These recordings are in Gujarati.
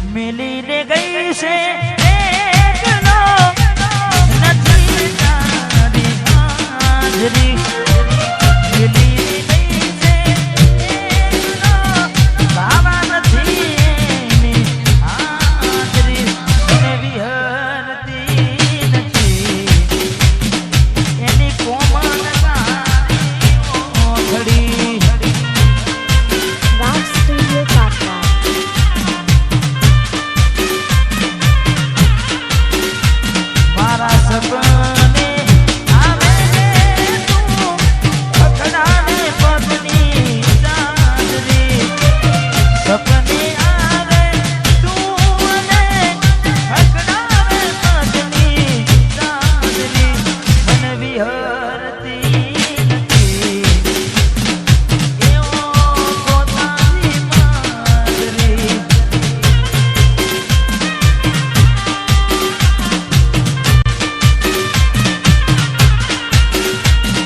મિલી રે ગઈ છે એકલો નથી તારી હાજરી મિલી રે ગઈ છે એકલો બાવા નથી એની હાજરી એને વિહરતી નથી એની કોમળ ઘડી રાજ સ્ટુડિયો કાટરા મારા સપને આવે તું અખડાને પગની ચાંદરી સપને આવે તું અને અખડાને પગની ચાંદરી મન વિહરતી નથી એવો પોતાની માદરી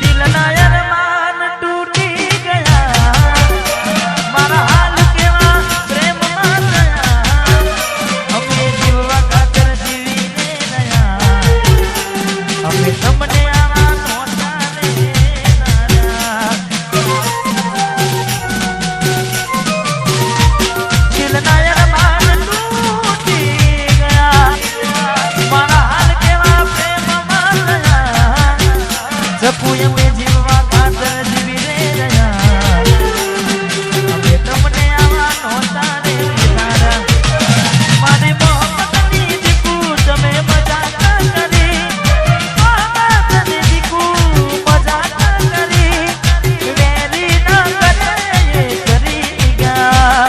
દિલના અરમાન તૂટી ગયા મારા હાલ કેવા પ્રેમમાં ગયા અમે જીવવા ખાતર જીવીને રહ્યા અમે તમને આવા નહોતા દેનારા દિલના અરમાન તૂટી ગયા મારા હાલ કેવા પ્રેમમાં ગયા જપું અમે જીવવા ખાતર જીવી રહ્યા અમે તમને આવા નહોતા દેનારા મારી મોહબ્બતની દીકુ તમે મજાક કરી મોહબ્બતની દીકુ મજાક કરી વેરી ન કરે એ કરી ગયા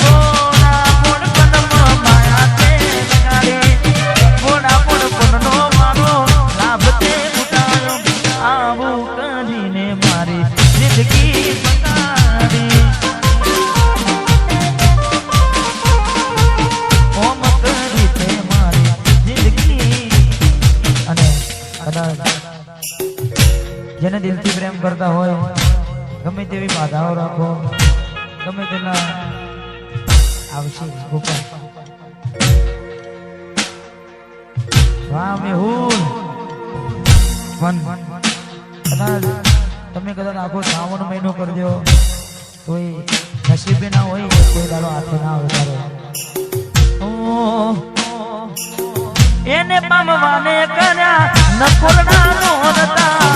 ગોરા પોડપનમાં માયા તે લગાડી ગોરા પોડપનનો મારો લાભ તે ઉઠાયો આવું કરીને મારી જિંદગી બગાડી ઓમ કરી તે મારી જિંદગી અને કદાચ જેને દિલથી પ્રેમ કરતા હોય ગમે તેવી બાધાઓ રાખો ગમે તેના આવશે ગોપાલ વાહ મેહુલ વન કદાચ તમે કદાચ આખો શ્રાવણ મહિનો કરજો તોય નસીબે ના હોય કોઈ દાડો હાથે ના આવે તારે એને પામવાને કર્યા નકોરના નોરતા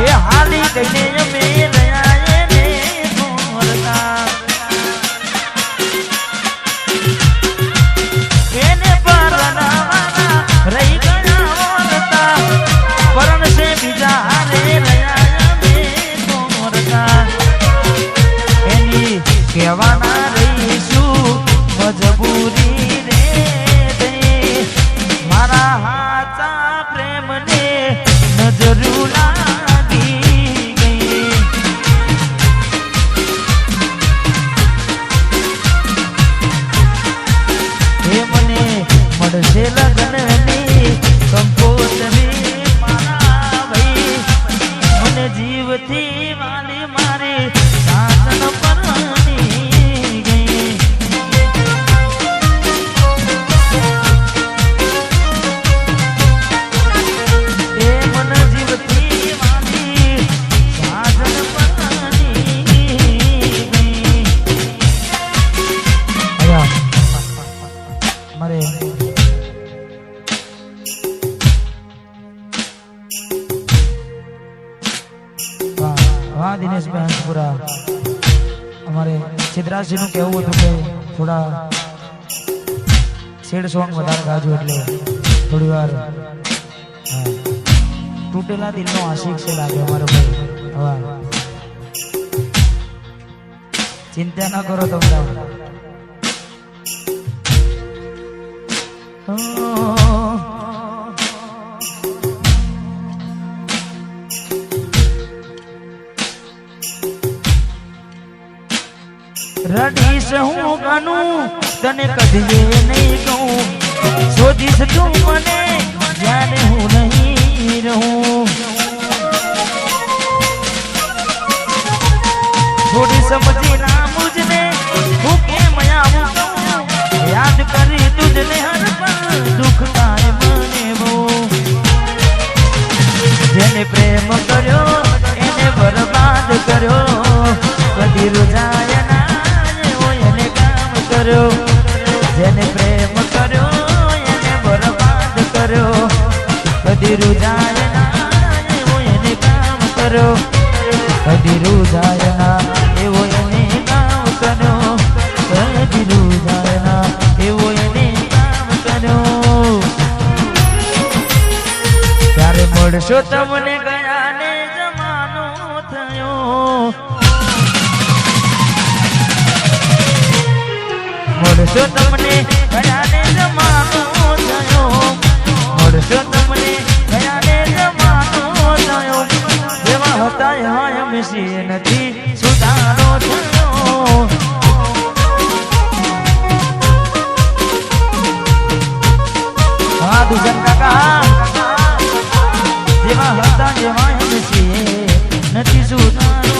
એ હાલી ગઈને અમે રહ્યા એને નોરતા એને પરણાવાના રહી ગયા ઓરતા પરણ છે બીજા હારે રહ્યા અમે નોરતા એની કહેવાના રહીશું મજબૂરી રે દે મારા હાચા પ્રેમને નજરું લાગી ગઈ હે મને મળશે લગ્નની કંકોત્રી મારા ભાઈ મને જીવથી વાલી મારી સાધન પરણી ગઈ એ મન જીવથી વાલી સાધન પરણી ગઈ મારે વાહ દિનેશભાઈ હંસપુરા અમારે સિદ્ધરાજજીનું કહેવું હતું કે થોડા સેડ સોંગ વધારે ગાજો એટલે થોડી વાર તૂટેલા દિલનો આશિક છે લાગે અમારો ભાઈ હવે ચિંતા ના કરો તમને રડીશ હું ગાનું તને કદીએ નહીં કહું શોધીશ તું મને જ્યારે હું નહીં રહું થોડી સમજી ના મુझने હું કેમ કદી રૂજાય ના એવો એને કામ કર્યો જેને પ્રેમ કર્યો એને બરબાદ કર્યો કદી રૂજાય ના એવો એને કામ કર્યો કદી રૂજાય ના એવો એને કામ કર્યો કદી રૂજાય ના એવો એને કામ કર્યો ત્યારે મળશો તમને ગયા ને જમાનો થયો મળશો તમને ગયા ને જમાનો થયો મળશો તમને ગયા ને જમાનો થયો જેવા હતા એવા એમ નથી સુધારો થયો હા દુસન કાકા જેવા હતા એવા એમ નથી સુધારો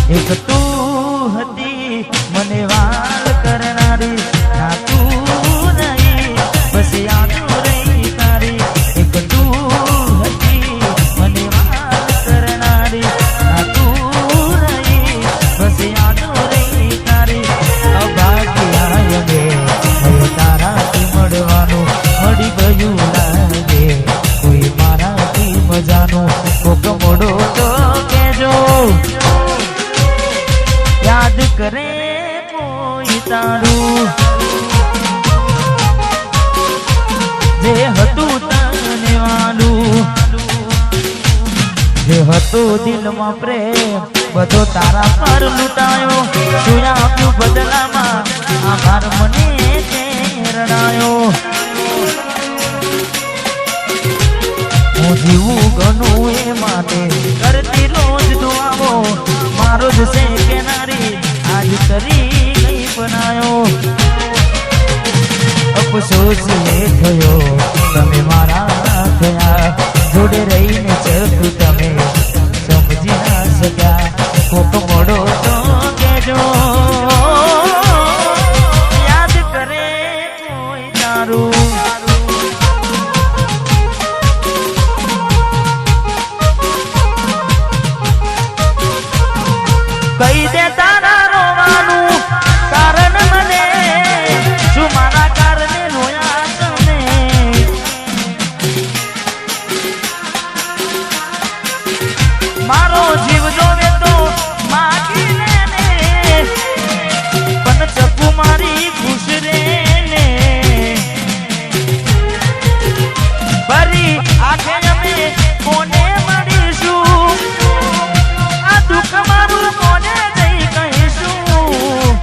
એક તું હતી મને વાલ કરનારી ના તું નહીં બસ યાદ રહી તારી એક તું હતી મને વાલ કરનારી ના તું નહીં બસ યાદ રહી તારી અભાગ્યા અંગે હવે તારાથી મળવાનું મળી ગયું લાગે કોઈ મારાથી મજાનું કોક મોડો તો કેજો યાદ કરે કોઈ તારું જે હતું તને વાલું જે હતું દિલમાં પ્રેમ બધો તારા પર લૂંટાયો શું આપ્યું બદલામાં આભાર મને તે રડાયો હું જીવું ઘણું એ માટે કરતી રોજ દુઆઓ મારો જ છે કેનારી આજ કરી ગઈ બનાયો અફસોસ એ થયો તમે મારા થયા જોડે રહીને ચરતું તમે સમજી ના શક્યા કોક મોડો તો કેજો યાદ કરે કોઈ તારું કહી દે તારા રોવાનું કારણ મને શું મારા કારણે રોયા તમે મારો જીવ જોવે તો માગી લે ને પણ ચપ્પુ મારી ખુશ રે ને ફરી આખે અમે કોને મળીશું આ દુઃખ મારું કોને જઈ કહીશું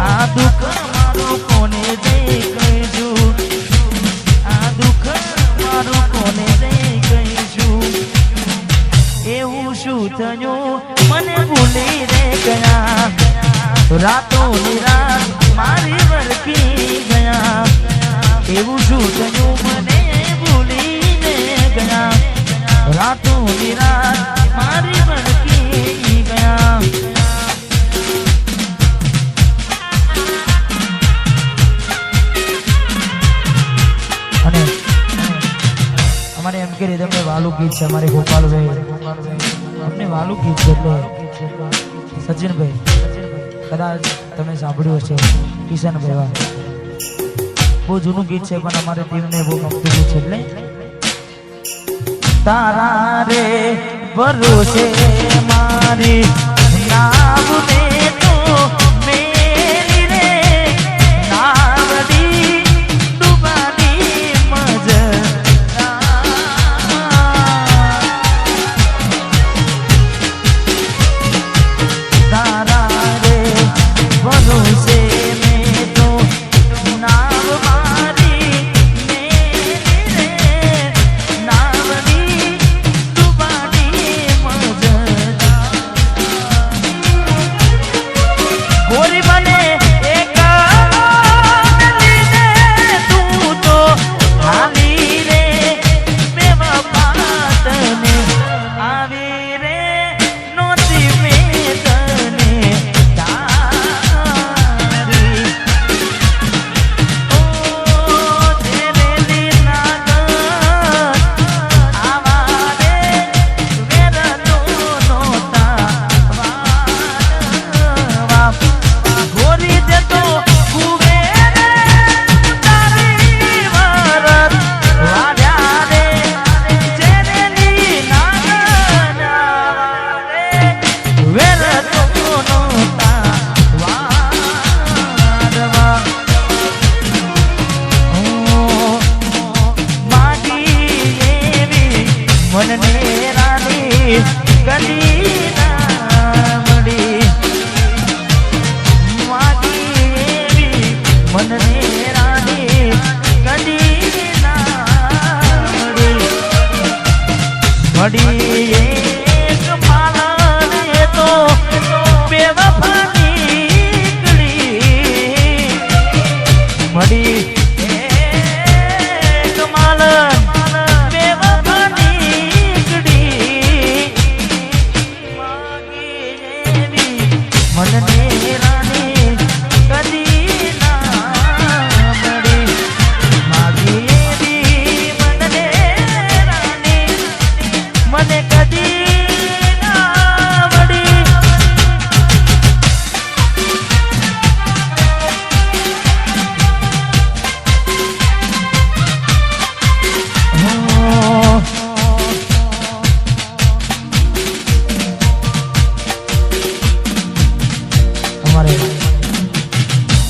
આ દુઃખ મારું કોને જઈ કહીશું આ દુઃખ મારું કોને જઈ કહીશું એવું શું થયું મને ભૂલી રે ગયા રાતો નિરાત મારી વરખી ગયા એવું શું થયું મને ભૂલી રે ગયા રાતો નિરાત મારી વરખી ગયા અને અમારે એમ કે રીતે વાલું ગીત છે અમારે ગોપાલભાઈ અમને વાલું ગીત છે એટલે સચિનભાઈ કદાચ તમે સાંભળ્યું હશે કિશનભાઈ બહુ જૂનું ગીત છે પણ અમારી ટીમને બહુ ગમતું ગીત છે એટલે તારા રે ભરોસે મારી નામ ને તો મેરી રે નાવડી ડૂબાડી મજ તારા રે ભરોસે મેં તો નામ મારી મેરી રે નાવડી ડૂબાડી મજ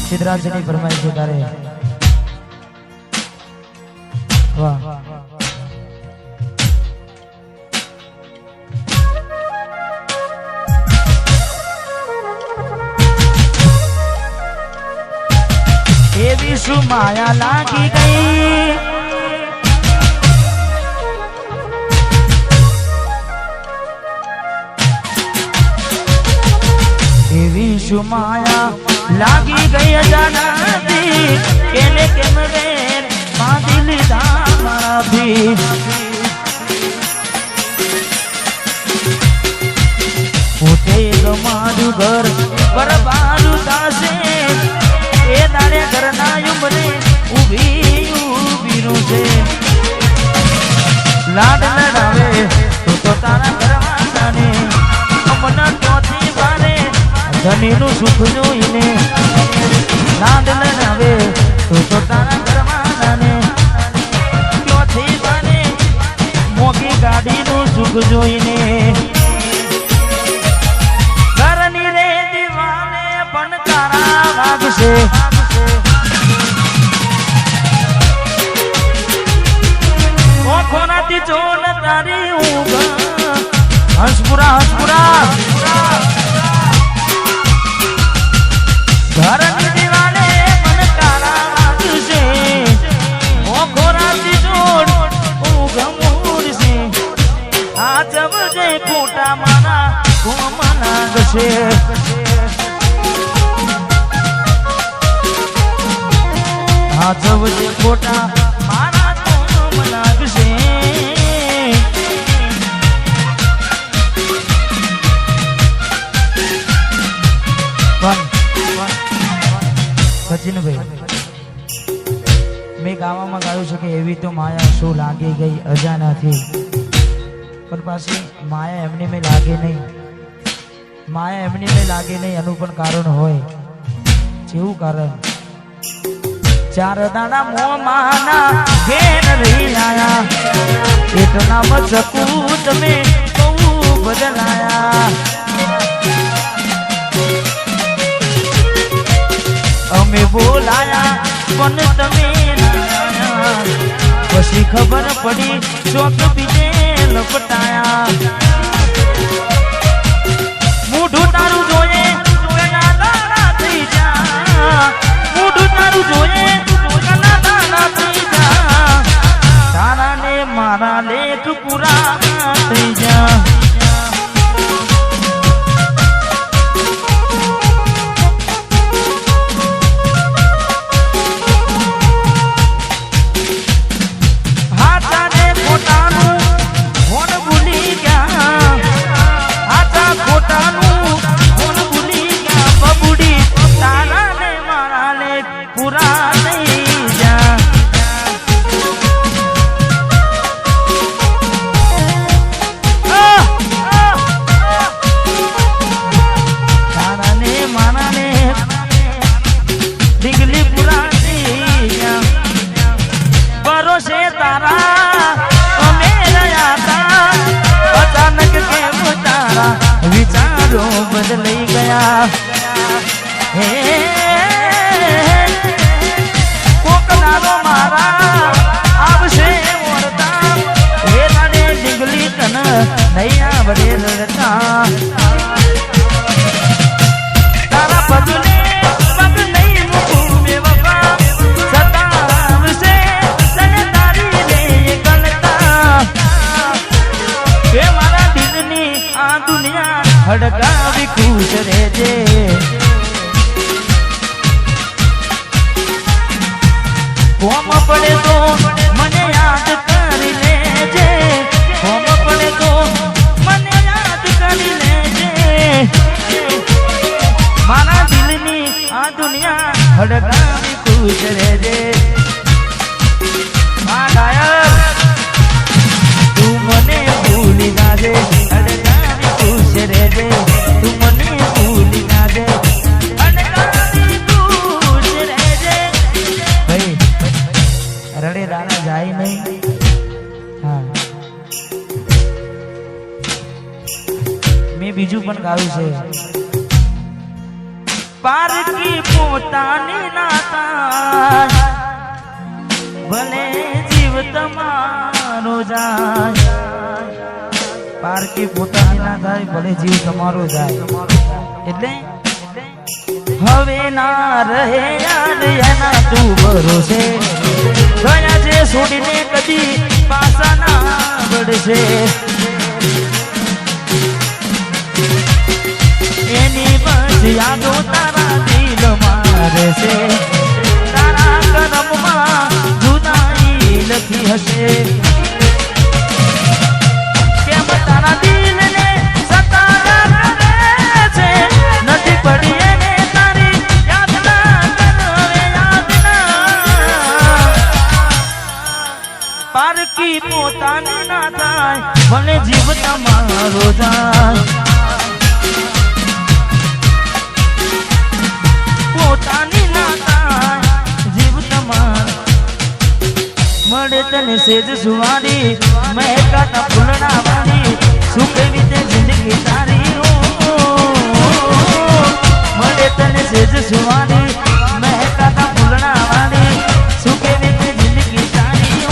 સિદ્ધરાજની ફરમાઈ છે તારે વાહ એવી શું માયા લાગી ગઈ એવી શું માયા લાગી ગઈ અજાણતી કેને કેમ વેર બાંધી લીધા મારાથી પોતે મારું ઘર બરબાદ થશે એ દાડે ઘરના ઉંબરે ઊભી છે લાડ લડાવે તો તારા ઘરવાળાને અમના ટોથી બારે ધણીનું સુખ જોઈને લાડ લડાવે તો તારા ઘરવાળાને ટોથી બારે મોટી ગાડીનું સુખ જોઈને ઘરની રે દીવાને પણ તારા વાગશે ઓખોનાથી જોન તારી ઊંઘ હંસપુરા ઘરની દીવાને પણ તારા વાગશે ઓખોનાથી જોન ઊંઘ મૂડશે આ જવજે ખોટા મારા કોમ લાગશે હાથવજે ખોટા મારા કોમ લાગશે સચિનભાઈ મેં ગાવામાં ગાયું છે કે એવી તો માયા શું લાગી ગઈ અજાણાથી પણ પાછી માયા એમની મેં લાગે નહીં માયા એમની મેં લાગે નહીં એનું પણ કારણ હોય જેવું કારણ ચાર દાડા મોમાના ઘેર રહી આયા એટલા મચકું તમે બહુ બદલાયા અમે બોલાયા પણ તમે પછી ખબર પડી ચોક બીજે લપટાયા મોઢું તારું જોઈએ દાડા થઈ જા મોઢું તારું જોઈએ તારા ને મારા લેખ પૂરા થઈ જા હાથા ને ખોટાનું ફોન ભૂલી ગયા હાથા ખોટાનું ફોન ભૂલી ગયા બબુડી તારા ને મારા લેખ પૂરા થઈ જા વિચારો બદલાઈ ગયા હે કોકનારો મારા આવશે ઓરતા હે નાડે ડીંગલી તન નહીં આવડે લડતા તારા પગલે પગ નહીં મૂકું બેવફા સતાવશે તને તારી રે ગલતા હે મારા દિલની આ દુનિયા હડકાવી ખુશ રહેજે કોમ પડે તો મને યાદ કરી લેજે કોમ પડે તો મને યાદ કરી લેજે મારા દિલની આ દુનિયા હડકાવી ખુશ રહેજે આ ડાયર તું મને ભૂલી જાજે હડકાવી ખુશ રહેજે તું મને ભૂલી જાજે હડકાવી ખુશ રહેજે ભાઈ રડે રાણા જાય નહીં હા મેં બીજું પણ ગાયું છે પારકી પોત પોતાની ના થાય ભલે જીવ તમારો જાય પારકી પોતાની ના થાય ભલે જીવ તમારો જાય એટલે હવે ના રહે યાદ એના તું ભરોસે ગયા છે છોડીને કદી પાછા ના વળશે એની બસ યાદો તારા દિલમાં રહેશે તારા કરમમાં જુદાઈ લખી હશે કેમ તારા દિલને સતારા કરે છે નથી પડી એને તારી યાદ ના કરે યાદ ના પારકી પોતાની ના થાય ભલે જીવ તમારો જાય પોતાની ના થાય જીવ તમાર મળે તને સેજ સુવારી મહેકાતા ફૂલના વાળી સુખ રીતે જિંદગી તારી મળે તને સેજ સુવારી મહેકાતા ફૂલના વાળી સુખ રીતે જિંદગી તારી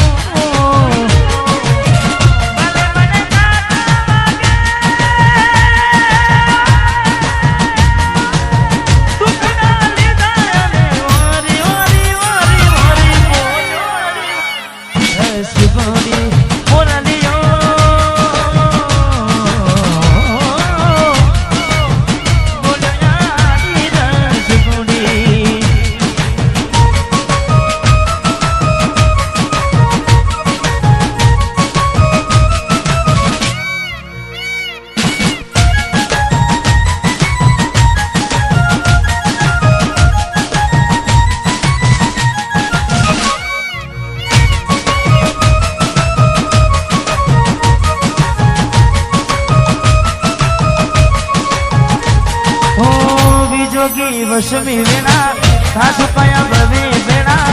વશમી વેણા સાસુ કયા ભવે વેણા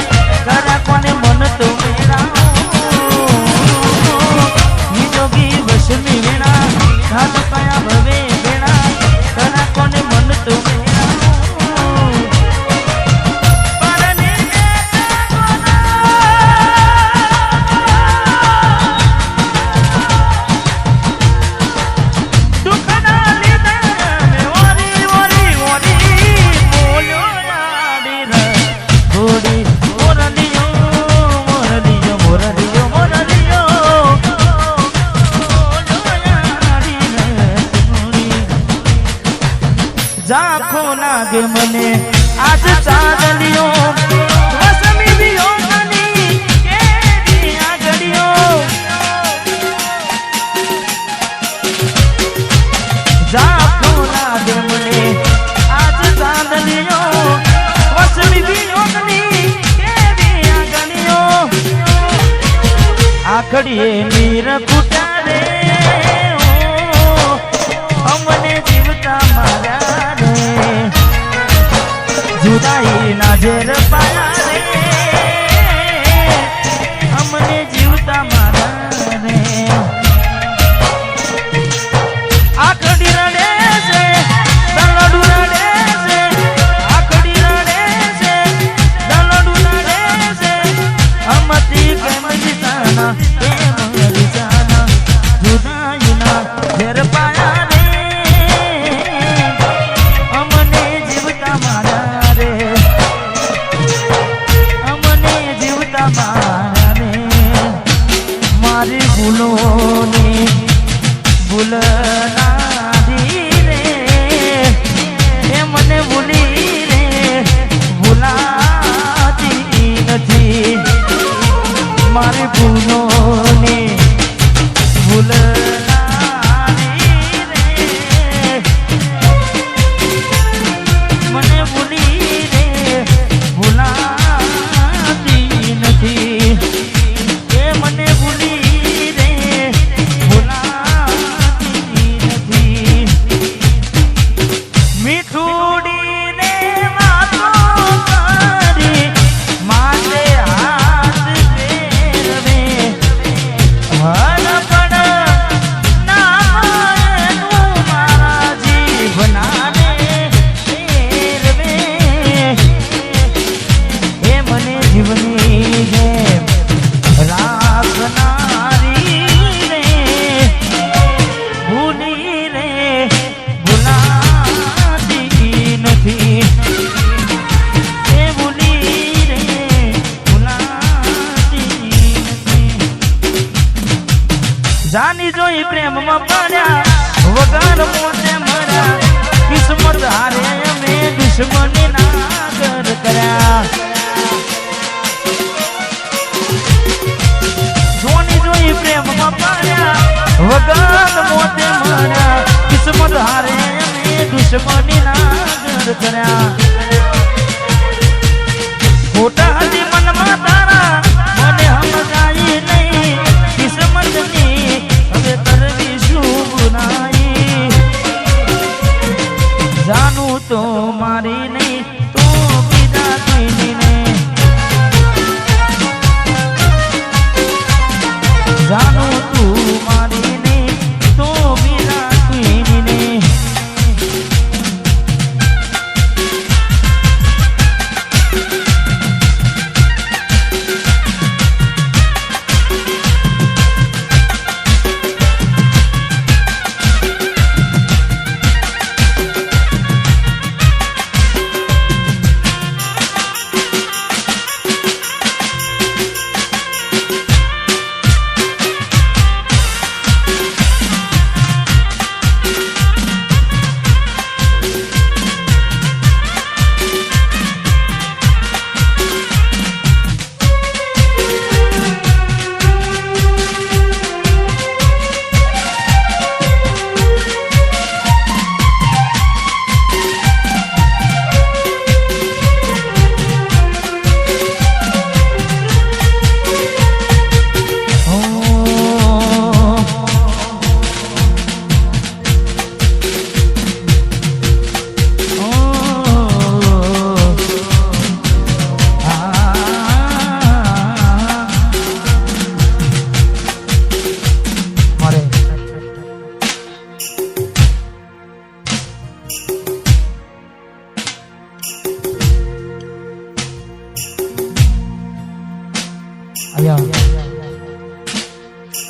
કરા કોને મન તો વેણા નિજોગી વશમી વેણા સાસુ કયા ભવે વેણા કરા કોને મન તો વેણા ઝાંખો લાગે મને આજ ચાંદલિયો વસમી વિયોગની કેવી આગળિયો ઝાંખો લાગે મને આજ ચાંદલિયો વસમી વિયોગની કેવી આગળિયો આખડીએ નીર ફૂટારે અમને જીવતા મારા જુદાઈ ના ઝેર પાયા રે અમને જીવતા મારા રે આખડી રડે છે દલડું રડે છે આખડી રડે છે દલડું રડે છે અમતી પ્રેમ જીતાના પ્રેમ જીતાના જુદાઈ ના ઝેર પાયા રે અમને જીવતા મારા મારી ભૂલોની ભૂલ નાધી રે એ મને ભૂલી રે ભૂલાતી નથી મારી ભૂલોની ભૂલ નાધી રે મને ભૂલી રે ભૂલાતી નથી એ મને ભૂલી રે ભૂલાતી નથી મીઠુડીને વાતો કરી માટે હાથ ફેરવે જાની જોઈ પ્રેમમાં પડ્યા વગર મોતે મળ્યા કિસ્મત હારે અમે દુશ્મની નાગર કર્યા જોની જોઈ પ્રેમમાં પડ્યા વગર મોતે મળ્યા કિસ્મત હારે અમે દુશ્મની નાગર કર્યા ખોટા હજી મનમાં તારા મને સમજાય નહીં કિસ્મતની હવે કરવી શું ગુનાઈ જાનું તો મારી નહીં તો બીજા કોઈની ને જાનું તું મારી નહીં તો બીજા કોઈની ને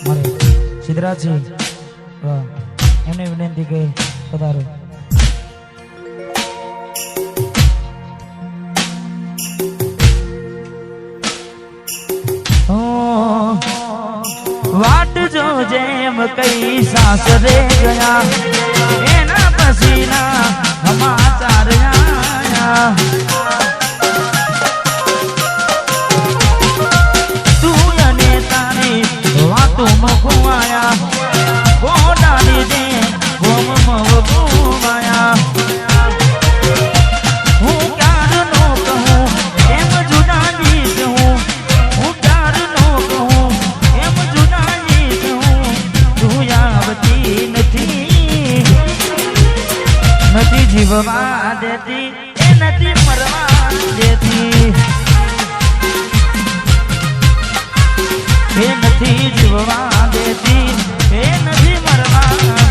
મારે સિદ્ધરાજજી એમને વિનંતી કે પધારો વાટ જો જેમ કઈ સાસરે ગયા એના પસીના સમાચાર આયા तुम घुमाया वो डाली दे घूम घुमाया हूँ प्यार नो कहूँ एम जुदा जीत हूँ हूँ प्यार नो कहूँ एम जुदा जीत हूँ तू आवती નથી નથી જીવવા દેતી એ નથી મરવા દેતી એ નથી જીવવા દેતી એ નથી મરવા